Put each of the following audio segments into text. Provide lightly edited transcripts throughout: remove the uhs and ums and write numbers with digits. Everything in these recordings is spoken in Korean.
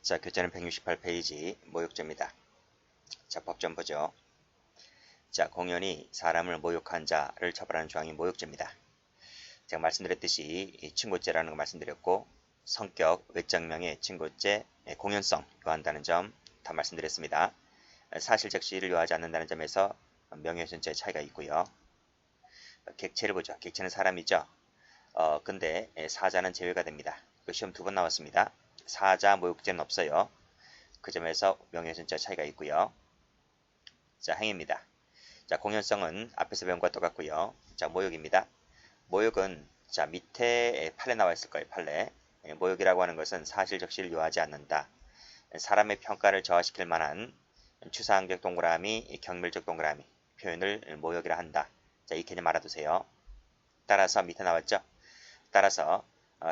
자, 교재는 168페이지 모욕죄입니다. 자, 법전 보죠. 자, 공연히 사람을 모욕한 자를 처벌하는 조항이 모욕죄입니다. 제가 말씀드렸듯이 이 친고죄라는 거 말씀드렸고, 성격, 외적명예, 친고죄, 공연성 요한다는 점 다 말씀드렸습니다. 사실적 시를 요하지 않는다는 점에서 명예훼손죄의 차이가 있고요. 객체를 보죠. 객체는 사람이죠. 근데 사자는 제외가 됩니다. 시험 2번 나왔습니다. 사자 모욕죄는 없어요. 그 점에서 명예훼손죄 차이가 있고요. 자, 행위입니다. 자, 공연성은 앞에서 배운 것과 똑같고요. 자, 모욕입니다. 모욕은 자 밑에 판례 나와 있을 거예요. 판례. 모욕이라고 하는 것은 사실적 시를 요하지 않는다. 사람의 평가를 저하시킬 만한 추상적 동그라미, 경멸적 동그라미 표현을 모욕이라 한다. 자, 이 개념 알아두세요. 따라서 밑에 나왔죠. 따라서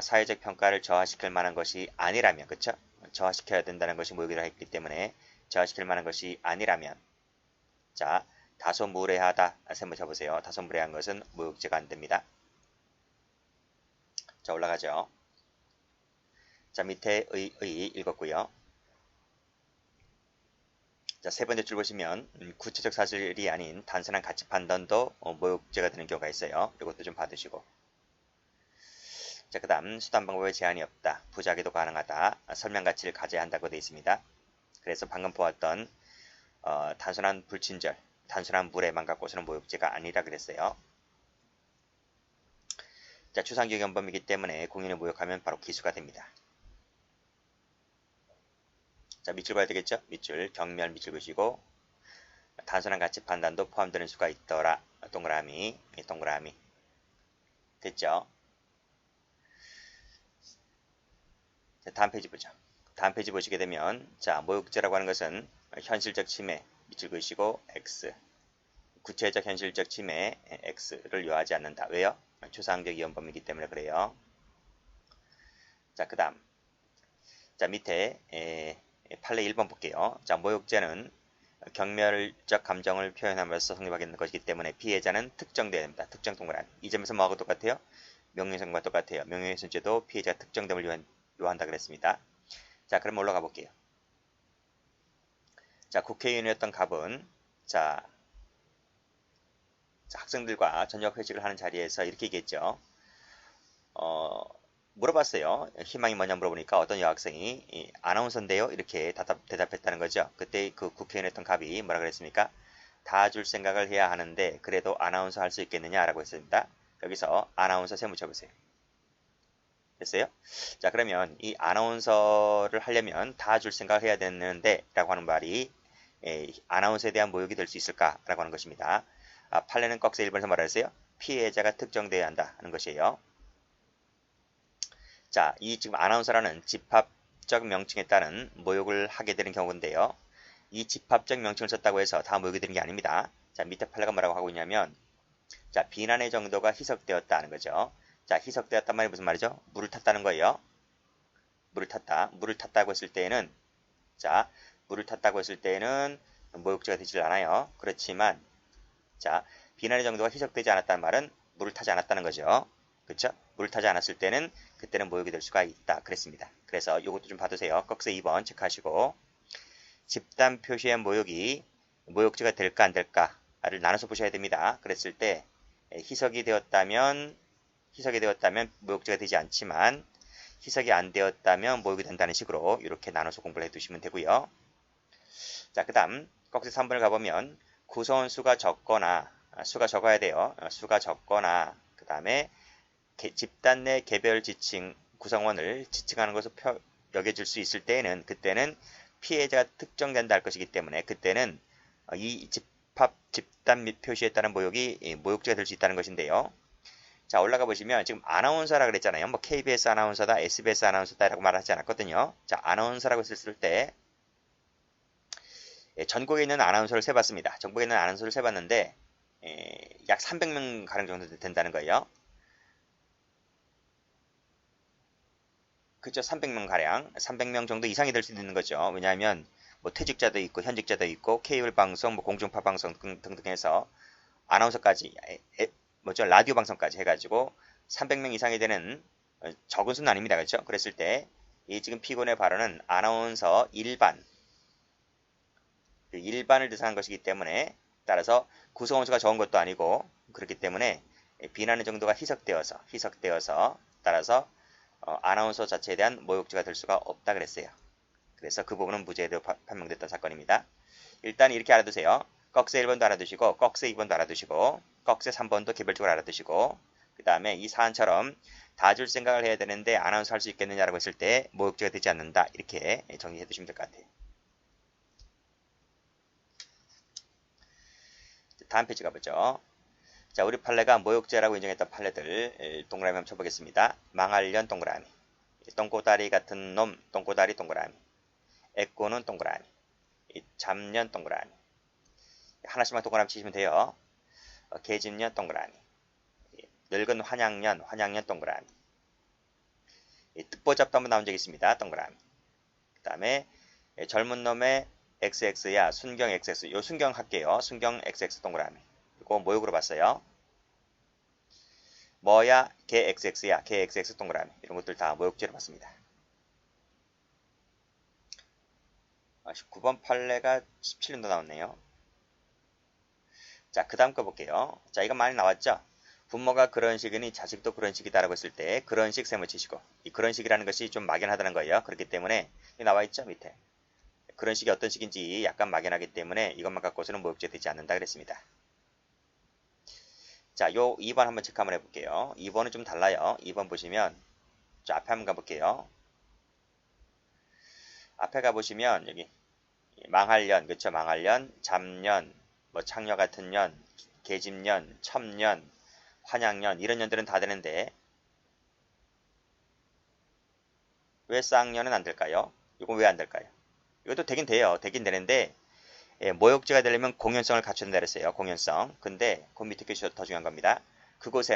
사회적 평가를 저하시킬 만한 것이 아니라면, 그쵸? 저하시켜야 된다는 것이 모욕이라 했기 때문에 저하시킬 만한 것이 아니라면, 자, 다소 무례하다. 세모 쳐보세요. 다소 무례한 것은 모욕죄가 안 됩니다. 자, 올라가죠. 자, 밑에 의 읽었고요. 자, 세 번째 줄 보시면 구체적 사실이 아닌 단순한 가치 판단도 모욕죄가 되는 경우가 있어요. 이것도 좀 봐두시고. 자, 그 다음 수단 방법에 제한이 없다. 부작위도 가능하다. 설명 가치를 가져야 한다고 되어 있습니다. 그래서 방금 보았던 단순한 불친절, 단순한 무례만 갖고서는 모욕죄가 아니라 그랬어요. 자, 추상경연범이기 때문에 공연을 모욕하면 바로 기수가 됩니다. 자, 밑줄 봐야 되겠죠? 밑줄, 경멸 밑줄 보시고 단순한 가치 판단도 포함되는 수가 있더라. 동그라미, 동그라미. 됐죠? 자, 다음 페이지 보죠. 다음 페이지 보시게 되면 자, 모욕죄라고 하는 것은 현실적 침해, 밑줄 그으시고 X. 구체적 현실적 침해 X를 요하지 않는다. 왜요? 추상적 이혼범이기 때문에 그래요. 자, 그 다음. 자, 밑에 판례 1번 볼게요. 자, 모욕죄는 경멸적 감정을 표현하면서 성립하게 되는 것이기 때문에 피해자는 특정되어야 됩니다. 특정 동그라미. 이 점에서 뭐하고 똑같아요? 명예훼손과 똑같아요. 명예훼손죄도 피해자가 특정됨을 요한다 그랬습니다. 자, 그럼 올라가 볼게요. 자, 국회의원이었던 갑은 자, 학생들과 저녁 회식을 하는 자리에서 이렇게 얘기했죠. 물어봤어요. 희망이 뭐냐 물어보니까 어떤 여학생이 아나운서인데요. 이렇게 대답했다는 거죠. 그때 그 국회의원이었던 갑이 뭐라 그랬습니까? 다 줄 생각을 해야 하는데 그래도 아나운서 할 수 있겠느냐라고 했습니다. 여기서 아나운서 세무 쳐보세요. 됐어요? 자, 그러면 이 아나운서를 하려면 다 줄 생각을 해야 되는데 라고 하는 말이 아나운서에 대한 모욕이 될 수 있을까? 라고 하는 것입니다. 판례는 꺽쇠 1번에서 뭐라 했어요? 피해자가 특정되어야 한다 하는 것이에요. 자, 이 지금 아나운서라는 집합적 명칭에 따른 모욕을 하게 되는 경우인데요. 이 집합적 명칭을 썼다고 해서 다 모욕이 되는 게 아닙니다. 자, 밑에 판례가 뭐라고 하고 있냐면 자, 비난의 정도가 희석되었다는 거죠. 자, 희석되었단 말이 무슨 말이죠? 물을 탔다는 거예요. 물을 탔다. 물을 탔다고 했을 때에는 자, 물을 탔다고 했을 때에는 모욕죄가 되질 않아요. 그렇지만 자, 비난의 정도가 희석되지 않았다는 말은 물을 타지 않았다는 거죠. 그렇죠? 물을 타지 않았을 때는 그때는 모욕이 될 수가 있다. 그랬습니다. 그래서 이것도 좀 봐두세요. 꺽쇠 2번 체크하시고 집단 표시의 모욕이 모욕죄가 될까 안 될까를 나눠서 보셔야 됩니다. 그랬을 때 희석이 되었다면 모욕죄가 되지 않지만 희석이 안 되었다면 모욕이 된다는 식으로 이렇게 나눠서 공부를 해두시면 되고요. 자, 그 다음 꺽쇠 3번을 가보면 구성원 수가 적거나 수가 적어야 돼요. 수가 적거나 그 다음에 집단 내 개별 지칭 구성원을 지칭하는 것을 여겨질 수 있을 때에는 그때는 피해자가 특정된다 할 것이기 때문에 그때는 이 집단 및 표시에 따른 모욕이 모욕죄가 될 수 있다는 것인데요. 자, 올라가 보시면 지금 아나운서라 그랬잖아요. 뭐 KBS 아나운서다, SBS 아나운서다라고 말하지 않았거든요. 자, 아나운서라고 했을 때 전국에 있는 아나운서를 세봤습니다. 전국에 있는 아나운서를 세봤는데 약 300명 가량 정도 된다는 거예요. 그죠? 300명 가량, 300명 정도 이상이 될 수 있는 거죠. 왜냐하면 뭐 퇴직자도 있고 현직자도 있고 케이블 방송, 뭐 공중파 방송 등등 해서 아나운서까지 뭐죠? 라디오 방송까지 해가지고 300명 이상이 되는 적은 수는 아닙니다. 그렇죠? 그랬을 때 이 지금 피곤의 발언은 아나운서 일반, 그 일반을 대상한 것이기 때문에 따라서 구성원수가 적은 것도 아니고 그렇기 때문에 비난의 정도가 희석되어서 따라서 아나운서 자체에 대한 모욕죄가 될 수가 없다 그랬어요. 그래서 그 부분은 무죄로 판명됐던 사건입니다. 일단 이렇게 알아두세요. 꺽쇠 1번도 알아두시고 꺽쇠 2번도 알아두시고 꺽쇠 3번도 개별적으로 알아두시고 그 다음에 이 사안처럼 다 줄 생각을 해야 되는데 아나운서 할 수 있겠느냐라고 했을 때 모욕죄가 되지 않는다. 이렇게 정리해 두시면 될 것 같아요. 다음 페이지 가보죠. 자, 우리 판례가 모욕죄라고 인정했던 판례들 동그라미 한번 쳐보겠습니다. 망할년 동그라미, 똥꼬다리 같은 놈 똥꼬다리 동그라미, 애꼬는 동그라미, 잡년 동그라미, 하나씩만 동그라미 치시면 돼요. 계집년 동그라미, 늙은 환양년 동그라미, 뜻보잡도 한번 나온 적이 있습니다. 동그라미. 그 다음에 젊은 놈의 XX야 순경 XX, 요 순경 할게요. 순경 XX 동그라미. 이거 모욕으로 봤어요. 뭐야 개 XX야 개 XX 동그라미. 이런 것들 다 모욕죄로 봤습니다. 19번 판례가 17년도 나왔네요. 자, 그 다음 거 볼게요. 자, 이거 많이 나왔죠? 부모가 그런 식이니 자식도 그런 식이다라고 했을 때 그런 식 셈을 치시고 이 그런 식이라는 것이 좀 막연하다는 거예요. 그렇기 때문에 나와 있죠 밑에. 그런 식이 어떤 식인지 약간 막연하기 때문에 이것만 갖고서는 모욕죄 되지 않는다 그랬습니다. 자, 요 2번 한번 체크 한번 해볼게요. 2번은 좀 달라요. 2번 보시면 자, 앞에 한번 가볼게요. 앞에 가보시면 여기 망할년, 그쵸? 망할년, 잡년, 뭐 창녀 같은 년, 계집년, 첩년, 환양년 이런 년들은 다 되는데 왜 쌍년은 안 될까요? 이건 왜 안 될까요? 이것도 되긴 돼요. 되긴 되는데 모욕죄가 되려면 공연성을 갖춰야 된다 그랬어요. 공연성. 근데 그 밑에 게 더 중요한 겁니다. 그것이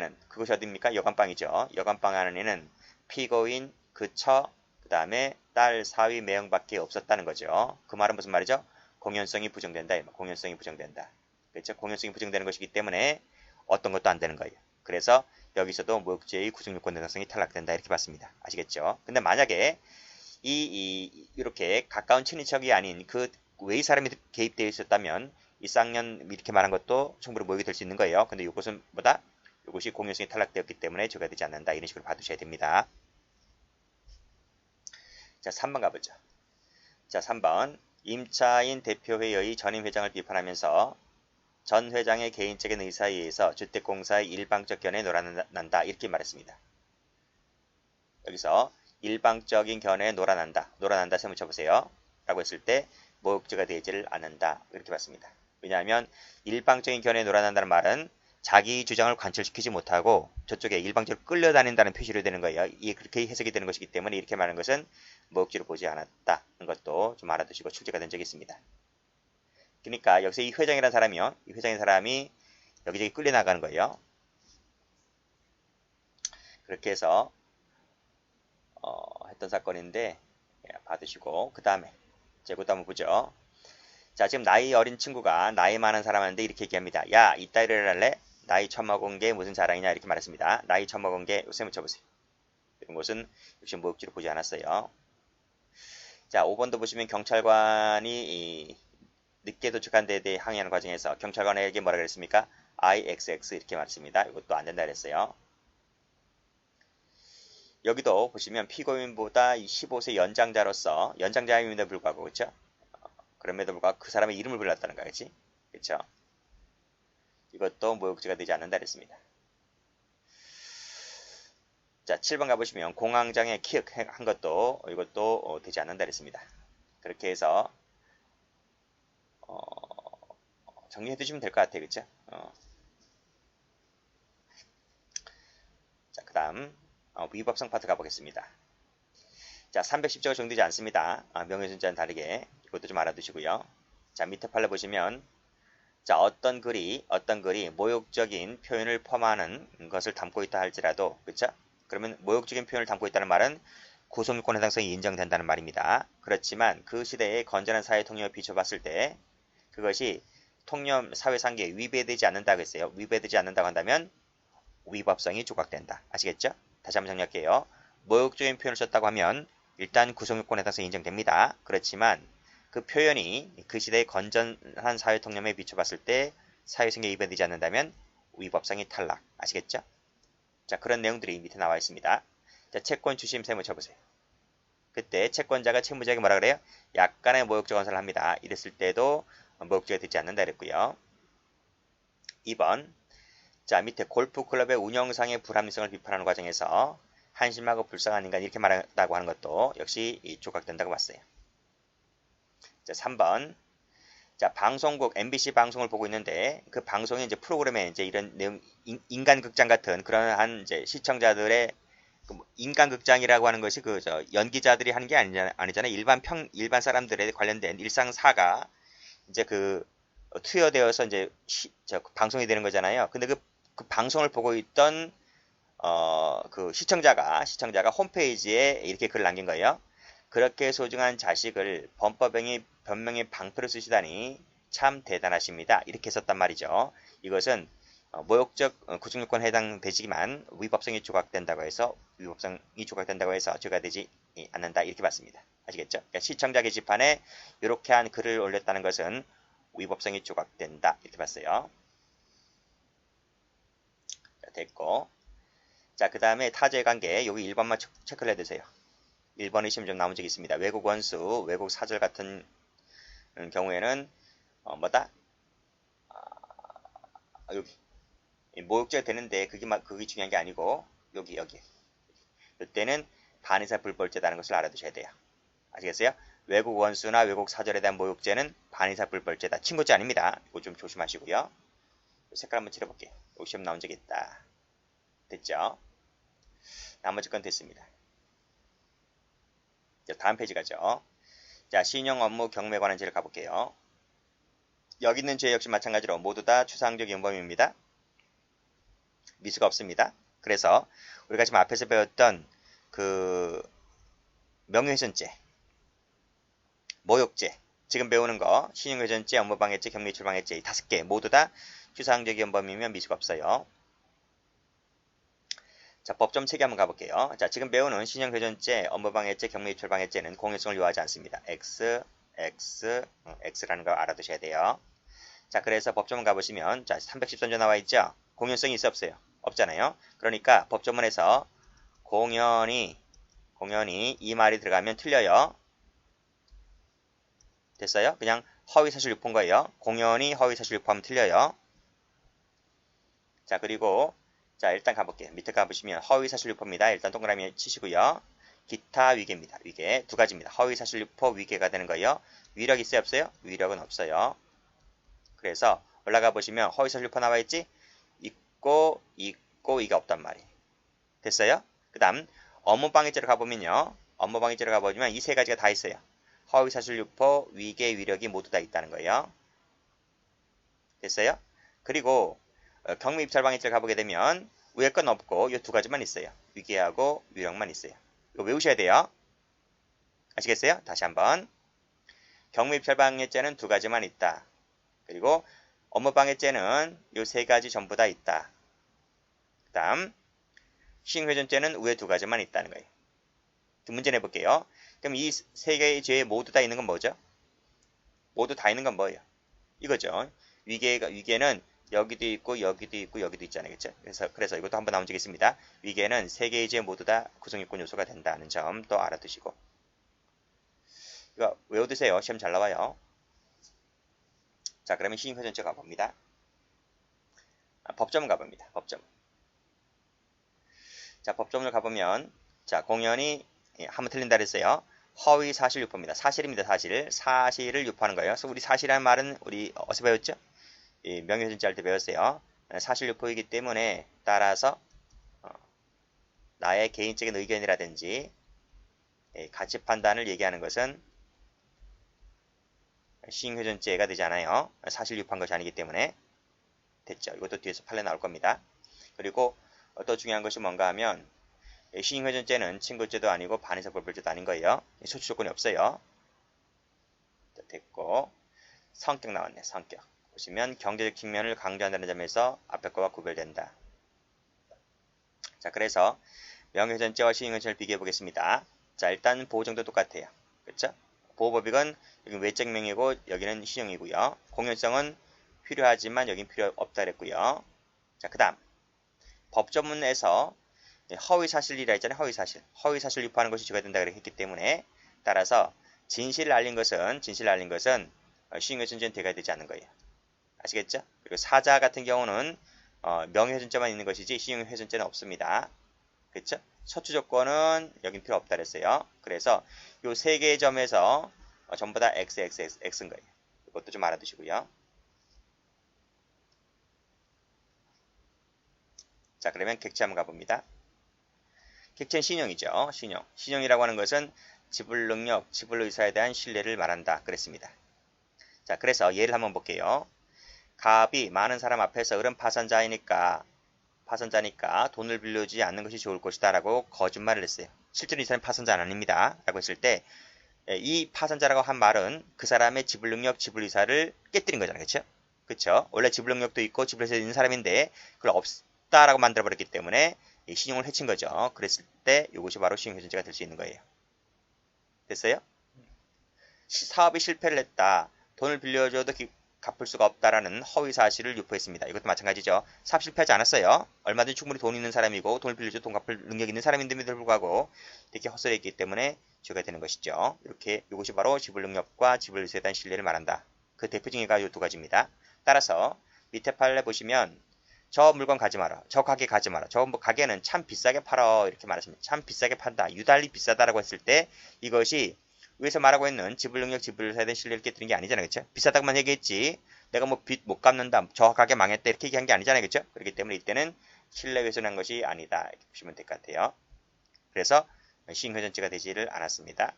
어딥니까? 여관방이죠. 여관방 안에는 피고인, 그처, 그 다음에 딸, 사위, 매형밖에 없었다는 거죠. 그 말은 무슨 말이죠? 공연성이 부정된다. 공연성이 부정된다. 그렇죠? 공연성이 부정되는 것이기 때문에 어떤 것도 안 되는 거예요. 그래서 여기서도 모욕죄의 구속요건 대상성이 탈락된다. 이렇게 봤습니다. 아시겠죠? 근데 만약에 이렇게 가까운 친인척이 아닌 그 외의 사람이 개입되어 있었다면 이 쌍년 이렇게 말한 것도 충분히 모욕이 될 수 있는 거예요. 근데 이것은 뭐다? 이것이 공연성이 탈락되었기 때문에 죄가 되지 않는다. 이런 식으로 봐두셔야 됩니다. 자, 3번 가보죠. 자, 3번. 임차인 대표회의 전임 회장을 비판하면서 전 회장의 개인적인 의사에 의해서 주택공사의 일방적 견해에 놀아난다. 이렇게 말했습니다. 여기서 일방적인 견해에 놀아난다 세무 쳐보세요. 라고 했을 때 모욕죄가 되지를 않는다. 이렇게 봤습니다. 왜냐하면 일방적인 견해에 놀아난다는 말은 자기 주장을 관철시키지 못하고 저쪽에 일방적으로 끌려다닌다는 표시로 되는 거예요. 이게 그렇게 해석이 되는 것이기 때문에 이렇게 말하는 것은 모욕죄로 보지 않았다는 것도 좀 알아두시고 출제가 된 적이 있습니다. 그러니까 여기서 이 회장이라는 사람이요. 이 회장인 사람이 여기저기 끌려나가는 거예요. 그렇게 해서 했던 사건인데 받으시고 그 다음에 이것도 한번 보죠. 자, 지금 나이 어린 친구가 나이 많은 사람한테 이렇게 얘기합니다. 야, 이따 일을 할래? 나이 처먹은 게 무슨 자랑이냐 이렇게 말했습니다. 나이 처먹은 게 요새 묻혀보세요. 이런 것은 역시 모욕죄로 보지 않았어요. 자, 5번도 보시면 경찰관이 늦게 도착한 데에 대해 항의하는 과정에서 경찰관에게 뭐라 그랬습니까? IXX 이렇게 말했습니다. 이것도 안 된다 그랬어요. 여기도 보시면 피고인보다 15세 연장자임에도 불구하고 그렇죠? 그럼에도 불구하고 그 사람의 이름을 불렀다는 거겠지? 그렇죠? 이것도 모욕죄가 되지 않는다 그랬습니다. 자, 7번 가보시면 공황장애 키읔 한 것도 이것도 되지 않는다 그랬습니다. 그렇게 해서 정리해 두시면 될 것 같아요. 그렇죠? 자, 그 다음 위법성 파트 가보겠습니다. 자, 310조가 정되지 않습니다. 명예훼손죄와는 다르게 이것도 좀 알아두시고요. 자, 밑에 판례 보시면 자, 어떤 글이 모욕적인 표현을 포함하는 것을 담고 있다 할지라도 그렇죠? 그러면 모욕적인 표현을 담고 있다는 말은 구속요건 해당성이 인정된다는 말입니다. 그렇지만 그 시대의 건전한 사회 통념에 비춰봤을 때 그것이 통념 사회상계에 위배되지 않는다고 했어요. 위배되지 않는다고 한다면 위법성이 조각된다. 아시겠죠? 다시 한번 정리할게요. 모욕적인 표현을 썼다고 하면 일단 구성요건에 따라서 인정됩니다. 그렇지만 그 표현이 그 시대의 건전한 사회 통념에 비춰봤을 때 사회생계에 위반되지 않는다면 위법성이 탈락. 아시겠죠? 자, 그런 내용들이 밑에 나와 있습니다. 자, 채권 주심 세무 쳐보세요. 그때 채권자가 채무자에게 뭐라 그래요? 약간의 모욕적 언사를 합니다. 이랬을 때도 모욕죄가 되지 않는다 그랬고요. 2번. 자, 밑에 골프클럽의 운영상의 불합리성을 비판하는 과정에서 한심하고 불쌍한 인간 이렇게 말한다고 하는 것도 역시 조각된다고 봤어요. 자, 3번. 자, 방송국 MBC 방송을 보고 있는데 그 방송에 이제 프로그램에 이제 이런 내용 인간극장 같은 그러한 이제 시청자들의 인간극장이라고 하는 것이 연기자들이 하는 게 아니잖아요. 일반 사람들에 관련된 일상사가 이제 투여되어서 이제 방송이 되는 거잖아요. 근데 그 방송을 보고 있던 그 시청자가 홈페이지에 이렇게 글을 남긴 거예요. 그렇게 소중한 자식을 변명의 방패로 쓰시다니 참 대단하십니다. 이렇게 썼단 말이죠. 이것은 모욕적 구속요건에 해당되지만 위법성이 조각된다고 해서 죄가 되지 않는다 이렇게 봤습니다. 아시겠죠? 그러니까 시청자 게시판에 이렇게 한 글을 올렸다는 것은 위법성이 조각된다 이렇게 봤어요. 자, 됐고, 자, 그 다음에 타저의 관계 여기 1번만 체크를 해두세요. 1번의 시험 좀 나온 적이 있습니다. 외국 원수, 외국 사절 같은 경우에는 뭐다? 여기 모욕죄가 되는데 그게 중요한 게 아니고 여기 이때는 반의사 불벌죄라는 것을 알아두셔야 돼요. 아시겠어요? 외국 원수나 외국 사절에 대한 모욕죄는 반의사 불벌죄다. 친구죄 아닙니다. 이거 좀 조심하시고요. 색깔 한번 칠해볼게요. 여기 시험 나온 적이 있다. 됐죠? 나머지 건 됐습니다. 자, 다음 페이지 가죠. 자, 신용 업무 경매 관한 죄를 가볼게요. 여기 있는 죄 역시 마찬가지로 모두 다 추상적 용범입니다. 미수가 없습니다. 그래서 우리가 지금 앞에서 배웠던 그 명예훼손죄, 모욕죄, 지금 배우는 거 신용훼손죄, 업무방해죄, 경매출방해죄 이 5개 모두 다 추상적 용범이면 미수가 없어요. 자, 법점 체계 한번 가볼게요. 자, 지금 배우는 신용훼손죄, 업무방해죄, 경매입출방해죄는 공효성을 요하지 않습니다. X라는 거 알아두셔야 돼요. 자, 그래서 법조문 가보시면 자, 313조 나와 있죠? 공효성이 있어 없어요? 없잖아요. 그러니까 법조문에서 공연이 이 말이 들어가면 틀려요. 됐어요? 그냥 허위사실 유포인 거예요. 공연이 허위사실 유포하면 틀려요. 자, 그리고 자, 일단 가볼게요. 밑에 가보시면 허위사실 유포입니다. 일단 동그라미 치시고요. 기타 위계입니다. 위계 두 가지입니다. 허위사실 유포 위계가 되는 거예요. 위력 있어요? 없어요? 위력은 없어요. 그래서 올라가 보시면 허위사실 유포 나와 있지? 있고 이게 없단 말이에요. 됐어요? 그 다음 업무방해죄로 가보면요. 업무방해죄로 가보면 이 세 가지가 다 있어요. 허위사실 유포, 위계, 위력이 모두 다 있다는 거예요. 됐어요? 그리고 경매입찰방해죄를 가보게 되면 위에 건 없고 이 두 가지만 있어요. 위계하고 위력만 있어요. 이거 외우셔야 돼요. 아시겠어요? 다시 한번. 경매입찰방해죄는 두 가지만 있다. 그리고 업무방해죄는 이 세 가지 전부 다 있다. 그 다음 신용훼손죄는 위에 두 가지만 있다는 거예요. 문제 내볼게요. 그럼 이 세 개의 죄에 모두 다 있는 건 뭐죠? 모두 다 있는 건 뭐예요? 이거죠. 위계는 여기도 있고 여기도 있고 여기도 있잖아요. 그렇죠? 그래서 이것도 한번 나온 적이 있습니다. 위계는 세 개의 죄 모두 다 구성요건 요소가 된다는 점 또 알아두시고. 이거 외워두세요. 시험 잘 나와요. 자, 그러면 신용훼손죄 가봅니다. 법조문 가봅니다. 법조문. 자, 법조문을 가보면 자, 공연이 한번 틀린다 그랬어요. 허위 사실 유포입니다. 사실입니다. 사실을 유포하는 거예요. 그래서 우리 사실이라는 말은 우리 어디서 배웠죠? 명예훼손죄 할 때 배웠어요. 사실 유포이기 때문에 따라서 나의 개인적인 의견이라든지 가치 판단을 얘기하는 것은 신용훼손죄가 되지 않아요. 사실 유포한 것이 아니기 때문에. 됐죠. 이것도 뒤에서 판례 나올 겁니다. 그리고 또 중요한 것이 뭔가 하면 신용훼손죄는 친구죄도 아니고 반의사 불벌죄도 아닌 거예요. 소추 조건이 없어요. 됐고 성격 나왔네. 성격. 보시면 경제적 측면을 강조한다는 점에서 앞에 거와 구별된다. 자, 그래서 명예훼손죄와 신용훼손죄를 비교해 보겠습니다. 자, 일단 보호정도 똑같아요. 그렇죠? 보호법익은 여기 외적 명의고 여기는 신용이고요. 공연성은 필요하지만 여긴 필요 없다 그랬고요. 자, 그 다음 법조문에서 허위사실이라 했잖아요. 허위사실 유포하는 것이 죄가 된다 그랬기 때문에 따라서 진실을 알린 것은 시행훼손죄는 죄가 되지 않는 거예요. 아시겠죠? 그리고 사자 같은 경우는 명예훼손죄만 있는 것이지 시행훼손죄는 없습니다. 그렇죠? 서추 조건은 여긴 필요 없다 그랬어요. 그래서 요 세 개의 점에서 전부 다 X인 거예요. 이것도 좀 알아두시고요. 자, 그러면 객체 한번 가봅니다. 객체는 신용이죠. 신용이라고 하는 것은 지불 능력, 지불 의사에 대한 신뢰를 말한다 그랬습니다. 자, 그래서 예를 한번 볼게요. 갑이 많은 사람 앞에서 을은 파산자니까 돈을 빌려주지 않는 것이 좋을 것이다 라고 거짓말을 했어요. 실제로 이 사람이 파산자는 아닙니다. 라고 했을 때 이 파산자라고 한 말은 그 사람의 지불 능력, 지불 의사를 깨뜨린 거잖아요. 그렇죠? 그렇죠? 원래 지불 능력도 있고 지불 의사도 있는 사람인데 그걸 없다라고 만들어버렸기 때문에 신용을 해친 거죠. 그랬을 때 이것이 바로 신용훼손죄가 될 수 있는 거예요. 됐어요? 사업이 실패를 했다. 돈을 빌려줘도 갚을 수가 없다라는 허위 사실을 유포했습니다. 이것도 마찬가지죠. 사업 실패하지 않았어요. 얼마든지 충분히 돈 있는 사람이고 돈을 빌려줘 돈 갚을 능력 있는 사람인데도 불구하고 이렇게 헛소리했기 때문에 죄가 되는 것이죠. 이렇게 이것이 바로 지불 능력과 지불 의사에 대한 신뢰를 말한다. 그 대표 징계가 이 두 가지입니다. 따라서 밑에 판례 보시면 저 물건 가지 마라. 저 가게 가지 마라. 저 가게는 참 비싸게 팔어. 이렇게 말했습니다. 참 비싸게 판다. 유달리 비싸다라고 했을 때 이것이 위에서 말하고 있는 지불 능력, 지불 의사에 대한 신뢰를 깨뜨린 게 아니잖아요. 그렇죠? 비싸다고만 얘기했지. 내가 뭐 빚 못 갚는다. 저 가게 망했다. 이렇게 얘기한 게 아니잖아요. 그렇죠? 그렇기 때문에 이때는 신뢰훼손한 것이 아니다. 이렇게 보시면 될 것 같아요. 그래서 시행훼손죄가 되지를 않았습니다.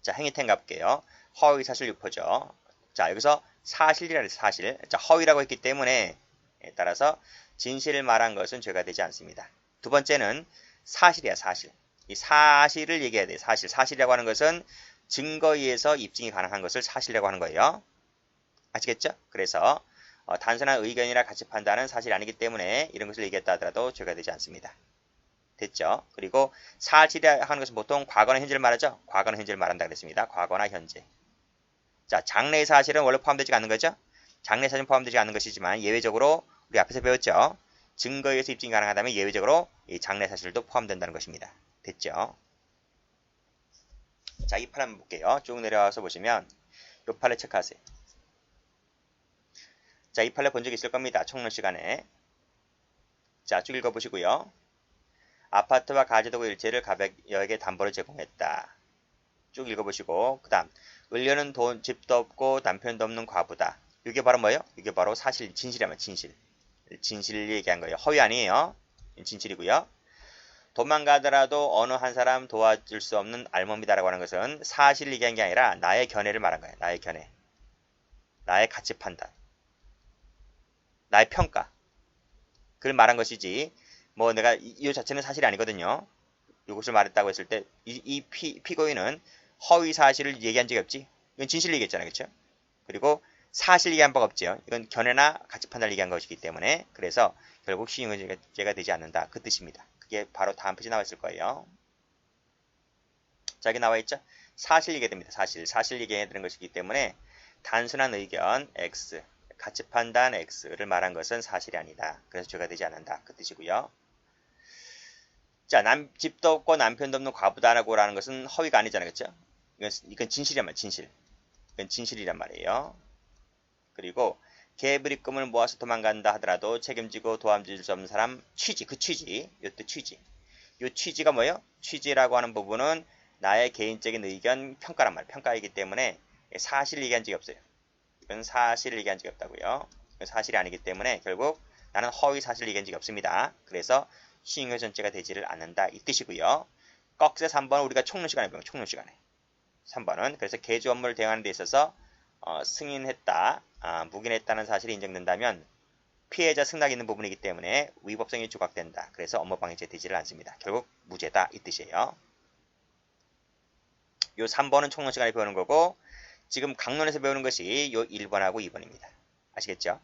자, 행위템 가볼게요. 허위사실 유포죠. 자, 여기서 사실이라 해서 사실. 자, 허위라고 했기 때문에 따라서 진실을 말한 것은 죄가 되지 않습니다. 두 번째는 사실이야, 사실. 이 사실을 얘기해야 돼요. 사실이라고 하는 것은 증거에 의해서 입증이 가능한 것을 사실이라고 하는 거예요. 아시겠죠? 그래서 단순한 의견이나 가치 판단은 사실이 아니기 때문에 이런 것을 얘기했다 하더라도 죄가 되지 않습니다. 됐죠? 그리고 사실이라고 하는 것은 보통 과거나 현재를 말하죠. 과거나 현재를 말한다 그랬습니다. 과거나 현재. 자, 장래의 사실은 원래 포함되지 않는 거죠. 장래의 사실은 포함되지 않는 것이지만 예외적으로 우리 앞에서 배웠죠. 증거에 의해서 입증이 가능하다면 예외적으로 이 장래 사실도 포함된다는 것입니다. 됐죠? 자, 이 판을 한번 볼게요. 쭉 내려와서 보시면 이 판을 체크하세요. 자, 이 판을 본 적이 있을 겁니다. 총론 시간에. 자, 쭉 읽어보시고요. 아파트와 가재도구 일체를 가백여에게 담보로 제공했다. 쭉 읽어보시고 그 다음 을려는 집도 없고 남편도 없는 과부다. 이게 바로 뭐예요? 이게 바로 사실, 진실이라면 진실. 진실을 얘기한 거예요. 허위 아니에요. 진실이고요. 도망가더라도 어느 한 사람 도와줄 수 없는 알몸이다라고 하는 것은 사실을 얘기한 게 아니라 나의 견해를 말한 거예요. 나의 견해. 나의 가치 판단. 나의 평가. 그걸 말한 것이지 뭐 내가 이 자체는 사실이 아니거든요. 이것을 말했다고 했을 때 이 피고인은 허위 사실을 얘기한 적이 없지. 이건 진실을 얘기했잖아요. 그렇죠? 그리고 사실 얘기한 바가 없죠. 이건 견해나 가치 판단을 얘기한 것이기 때문에 그래서 결국 시행죄가 되지 않는다. 그 뜻입니다. 그게 바로 다음 페이지 나와 있을 거예요. 자, 여기 나와 있죠? 사실 얘기해야 됩니다. 사실 얘기해야 되는 것이기 때문에 단순한 의견 X, 가치 판단 X를 말한 것은 사실이 아니다. 그래서 죄가 되지 않는다. 그 뜻이고요. 자, 집도 없고 남편도 없는 과부다라고 하는 것은 허위가 아니잖아요. 그렇죠? 이건 진실이란 말이에요. 진실. 이건 진실이란 말이에요. 그리고 개불입금을 모아서 도망간다 하더라도 책임지고 도와줄 수 없는 사람 취지, 그 취지, 요때 취지. 요 취지가 뭐예요? 취지라고 하는 부분은 나의 개인적인 의견, 평가란 말이에요. 평가이기 때문에 사실을 얘기한 적이 없어요. 이건 사실을 얘기한 적이 없다고요. 이건 사실이 아니기 때문에 결국 나는 허위 사실을 얘기한 적이 없습니다. 그래서 시행훼손죄가 되지를 않는다 이 뜻이고요. 꺽쇠 3번은 우리가 총론 시간에 배우면 총론 시간에 3번은 그래서 개주 업무를 대응하는 데 있어서 승인했다, 묵인했다는 사실이 인정된다면 피해자 승낙이 있는 부분이기 때문에 위법성이 조각된다. 그래서 업무방해죄 되지를 않습니다. 결국 무죄다 이 뜻이에요. 요 3번은 총론 시간에 배우는 거고 지금 강론에서 배우는 것이 요 1번하고 2번입니다. 아시겠죠?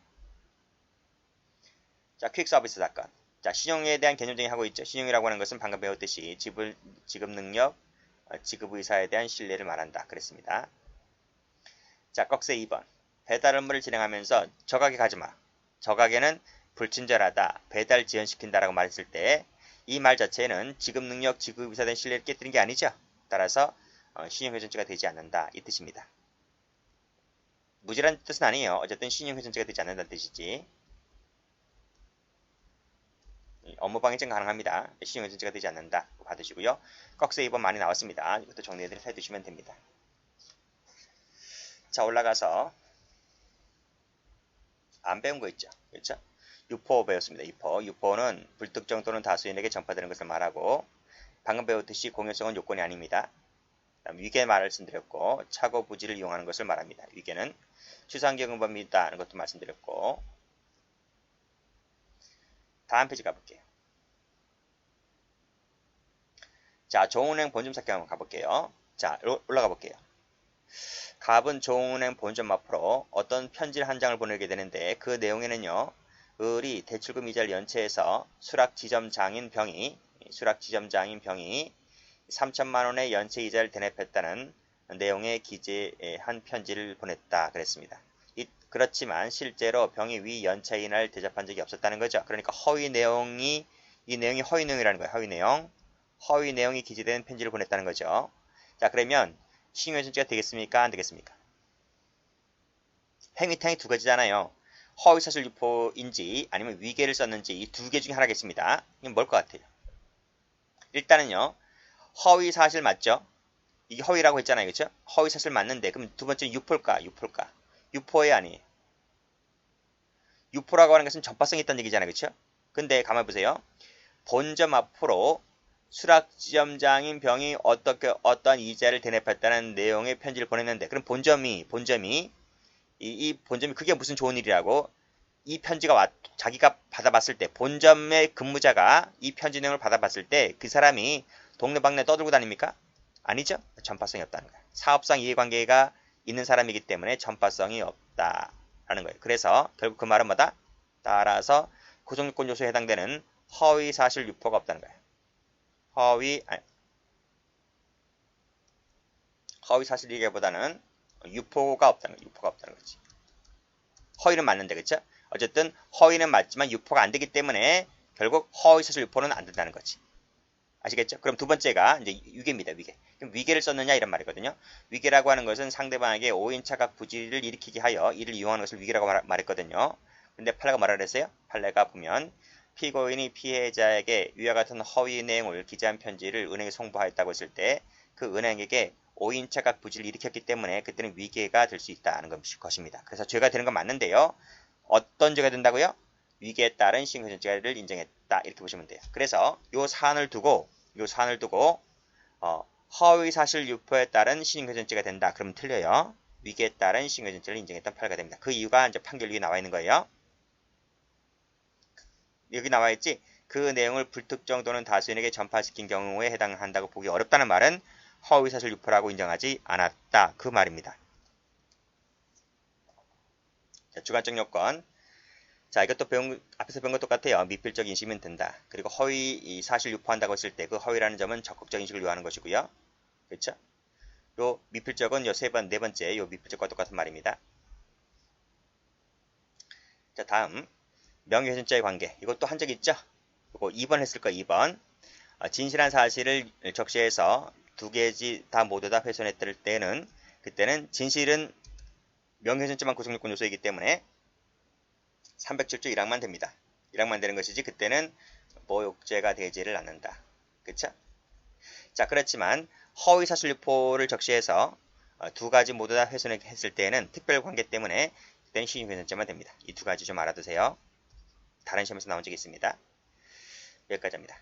자, 퀵 서비스 사건. 자, 신용에 대한 개념 정의하고 있죠. 신용이라고 하는 것은 방금 배웠듯이 지급 능력, 지급 의사에 대한 신뢰를 말한다. 그랬습니다. 자, 꺽쇠 2번. 배달 업무를 진행하면서 저가게 가지마. 저가게는 불친절하다, 배달 지연시킨다라고 말했을 때 이 말 자체는 지급 능력, 지급 의사에 대한 신뢰를 깨뜨린 게 아니죠. 따라서 신용회전제가 되지 않는다. 이 뜻입니다. 무지란 뜻은 아니에요. 어쨌든 신용회전제가 되지 않는다는 뜻이지. 업무방해증 가능합니다. 신용회전제가 되지 않는다. 받으시고요. 꺽쇠 2번 많이 나왔습니다. 이것도 정리해서 해두시면 됩니다. 자, 올라가서 안 배운 거 있죠. 그렇죠? 유포 배웠습니다. 유포는 불특정 또는 다수인에게 전파되는 것을 말하고 방금 배웠듯이 공연성은 요건이 아닙니다. 위계 말씀드렸고 착오 부지를 이용하는 것을 말합니다. 위계는 추상경응범이다 하는 것도 말씀드렸고 다음 페이지 가볼게요. 자, 좋은은행 본점 찾기 한번 가볼게요. 자, 올라가 볼게요. 갑은 좋은은행 본점 앞으로 어떤 편지를 한 장을 보내게 되는데 그 내용에는요. 을이 대출금 이자를 연체해서 수락지점장인 병이 3천만 원의 연체 이자를 대납했다는 내용의 기재한 편지를 보냈다 그랬습니다. 그렇지만 실제로 병이 위 연체인을 대접한 적이 없었다는 거죠. 그러니까 이 내용이 허위 내용이라는 거예요. 허위 내용이 기재된 편지를 보냈다는 거죠. 자, 그러면 신용회전제가 되겠습니까? 안 되겠습니까? 행위탕이 두 가지잖아요. 허위사실 유포인지 아니면 위계를 썼는지 이 두 개 중에 하나겠습니다. 이건 뭘 것 같아요? 일단은요. 허위사실 맞죠? 이게 허위라고 했잖아요. 그렇죠? 허위사실 맞는데 그럼 두 번째는 유포일까? 유포에 아니에요. 유포라고 하는 것은 전파성이 있다는 얘기잖아요. 그렇죠? 근데 가만히 보세요. 본점 앞으로 수락지점장인 병이 어떤 이자를 대납했다는 내용의 편지를 보냈는데 그럼 본점이 그게 무슨 좋은 일이라고 이 편지가 자기가 받아봤을 때 본점의 근무자가 이 편지 내용을 받아봤을 때 그 사람이 동네방네 떠들고 다닙니까? 아니죠. 전파성이 없다는 거예요. 사업상 이해관계가 있는 사람이기 때문에 전파성이 없다라는 거예요. 그래서 결국 그 말은 뭐다? 따라서 구성요건 요소에 해당되는 허위사실 유포가 없다는 거예요. 허위사실 얘기보다는 유포가 없다는 거지. 허위는 맞는데 그렇죠? 어쨌든 허위는 맞지만 유포가 안 되기 때문에 결국 허위사실 유포는 안 된다는 거지. 아시겠죠? 그럼 두 번째가 이제 위계입니다. 위계. 그럼 위계를 썼느냐 이런 말이거든요. 위계라고 하는 것은 상대방에게 오인차각 부지를 일으키게 하여 이를 이용하는 것을 위계라고 말했거든요. 근데 판례가 뭐라 그랬어요? 판례가 보면 피고인이 피해자에게 위와 같은 허위 내용을 기재한 편지를 은행에 송부하였다고 했을 때 그 은행에게 오인차각 부지를 일으켰기 때문에 그때는 위계가 될 수 있다는 것입니다. 그래서 죄가 되는 건 맞는데요. 어떤 죄가 된다고요? 위계에 따른 신용회전제를 인정했다. 이렇게 보시면 돼요. 그래서 요 사안을 두고 허위사실 유포에 따른 신용회전제가 된다. 그러면 틀려요. 위계에 따른 신용회전제를 인정했던 판례가 됩니다. 그 이유가 이제 판결 위에 나와 있는 거예요. 여기 나와 있지. 그 내용을 불특정 또는 다수인에게 전파시킨 경우에 해당한다고 보기 어렵다는 말은 허위사실 유포라고 인정하지 않았다. 그 말입니다. 자, 주관적 요건. 자, 이것도 앞에서 배운 것 똑같아요. 미필적 인식이면 된다. 그리고 허위 사실 유포한다고 했을 때 그 허위라는 점은 적극적 인식을 요하는 것이고요. 그렇죠? 요 미필적은 네 번째 요 미필적과 똑같은 말입니다. 자, 다음 명예훼손자의 관계. 이것도 한 적 있죠? 이거 2번 했을 거예요. 2번. 진실한 사실을 적시해서 두 개지 모두 다 훼손했을 때는 그때는 진실은 명예훼손죄만 구성요건 요소이기 때문에 307조 1항만 됩니다. 1항만 되는 것이지 그때는 모욕죄가 되지를 않는다. 그쵸? 자, 그렇지만 허위사실 유포를 적시해서 두 가지 모두 다 훼손했을 때는 특별관계 때문에 그때는 신용훼손죄만 됩니다. 이 두 가지 좀 알아두세요. 다른 시험에서 나온 적이 있습니다. 여기까지입니다.